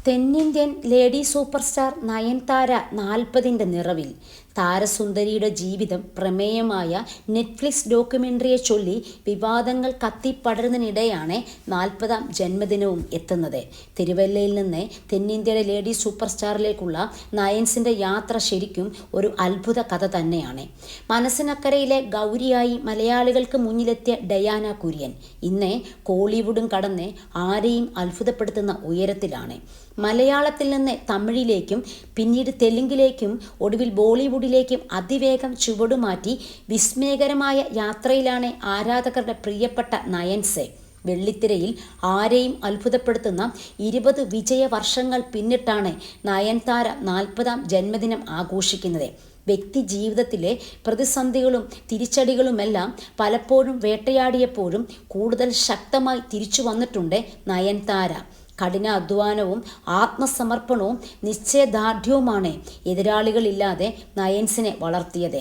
തെന്നിന്ത്യൻ lady super star Nayanthara 40ൻ്റെ നിറവിൽ. താരസുന്ദരിയുടെ ജീവിതം പ്രമേയമായ നെറ്റ്ഫ്ലിക്സ് ഡോക്യുമെൻ്ററിയെ ചൊല്ലി വിവാദങ്ങൾ കത്തിപ്പടരുന്നതിനിടെയാണ് 40ാം ജന്മദിനവും എത്തുന്നത്. തിരുവല്ലയിൽ നിന്ന് തെന്നിന്ത്യയുടെ ലേഡി സൂപ്പർ സ്റ്റാറിലേക്കുള്ള നയൻസിൻ്റെ യാത്ര ശരിക്കും ഒരു അത്ഭുത കഥ തന്നെയാണ്. മനസ്സിനക്കരയിലെ ഗൗരിയായി മലയാളികൾക്ക് മുന്നിലെത്തിയ ഡയാന കുര്യൻ ഇന്ന് കോളിവുഡും കടന്ന് ആരെയും അത്ഭുതപ്പെടുത്തുന്ന ഉയരത്തിലാണ്. മലയാളത്തിൽ നിന്ന് തമിഴിലേക്കും പിന്നീട് തെലുങ്കിലേക്കും ഒടുവിൽ ബോളിവുഡിലേക്കും അതിവേഗം ചുവടുമാറ്റി വിസ്മയകരമായ യാത്രയിലാണ് ആരാധകരുടെ പ്രിയപ്പെട്ട നയൻസ്. വെള്ളിത്തിരയിൽ ആരെയും അത്ഭുതപ്പെടുത്തുന്ന 20 വിജയ വർഷങ്ങൾ പിന്നിട്ടാണ് നയൻതാര 40ാം ജന്മദിനം ആഘോഷിക്കുന്നത്. വ്യക്തി ജീവിതത്തിലെ പ്രതിസന്ധികളും തിരിച്ചടികളുമെല്ലാം പലപ്പോഴും വേട്ടയാടിയപ്പോഴും കൂടുതൽ ശക്തമായി തിരിച്ചു വന്നിട്ടുണ്ട് നയൻതാര. കഠിനാധ്വാനവും ആത്മസമർപ്പണവും നിശ്ചയദാർഢ്യവുമാണ് എതിരാളികളില്ലാതെ നയൻസിനെ വളർത്തിയത്.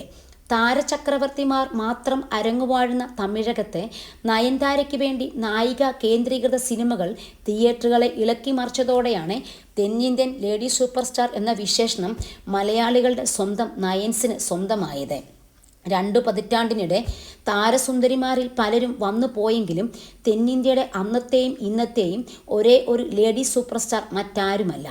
താരചക്രവർത്തിമാർ മാത്രം അരങ്ങുവാഴുന്ന തമിഴകത്തെ നയൻതാരയ്ക്ക് വേണ്ടി നായിക കേന്ദ്രീകൃത സിനിമകൾ തിയേറ്ററുകളെ ഇളക്കിമറിച്ചതോടെയാണ് തെന്നിന്ത്യൻ ലേഡി സൂപ്പർ സ്റ്റാർ എന്ന വിശേഷണം മലയാളികളുടെ സ്വന്തം നയൻസിന് സ്വന്തമായത്. 2 പതിറ്റാണ്ടിനിടെ താരസുന്ദരിമാരിൽ പലരും വന്നു പോയെങ്കിലും തെന്നിന്ത്യയുടെ അന്നത്തെയും ഇന്നത്തെയും ഒരേ ഒരു ലേഡി സൂപ്പർ സ്റ്റാർ മറ്റാരുമല്ല.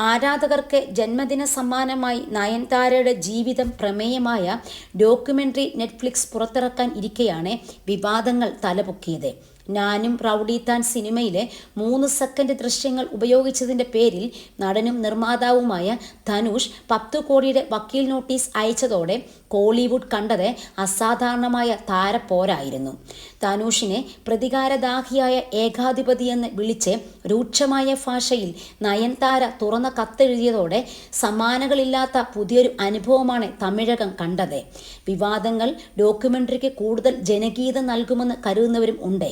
ആരാധകർക്ക് ജന്മദിന സമ്മാനമായി നയൻതാരയുടെ ജീവിതം പ്രമേയമായ ഡോക്യുമെൻ്ററി നെറ്റ്ഫ്ലിക്സ് പുറത്തിറക്കാൻ ഇരിക്കെയാണ് വിവാദങ്ങൾ തലപൊക്കിയത്. ഞാനും റൗഡി താൻ സിനിമയിലെ 3 സെക്കൻഡ് ദൃശ്യങ്ങൾ ഉപയോഗിച്ചതിൻ്റെ പേരിൽ നടനും നിർമ്മാതാവുമായ ധനുഷ് 10 കോടിയുടെ വക്കീൽ നോട്ടീസ് അയച്ചതോടെ കോളിവുഡ് കണ്ടത് അസാധാരണമായ താരപ്പോരായിരുന്നു. ധനുഷിനെ പ്രതികാരദാഹിയായ ഏകാധിപതിയെന്ന് വിളിച്ച് രൂക്ഷമായ ഭാഷയിൽ നയൻതാര തുറന്ന കത്തെഴുതിയതോടെ സമാനകളില്ലാത്ത പുതിയൊരു അനുഭവമാണ് തമിഴകം കണ്ടത്. വിവാദങ്ങൾ ഡോക്യുമെൻ്ററിക്ക് കൂടുതൽ ജനകീയത നൽകുമെന്ന് കരുതുന്നവരും ഉണ്ട്.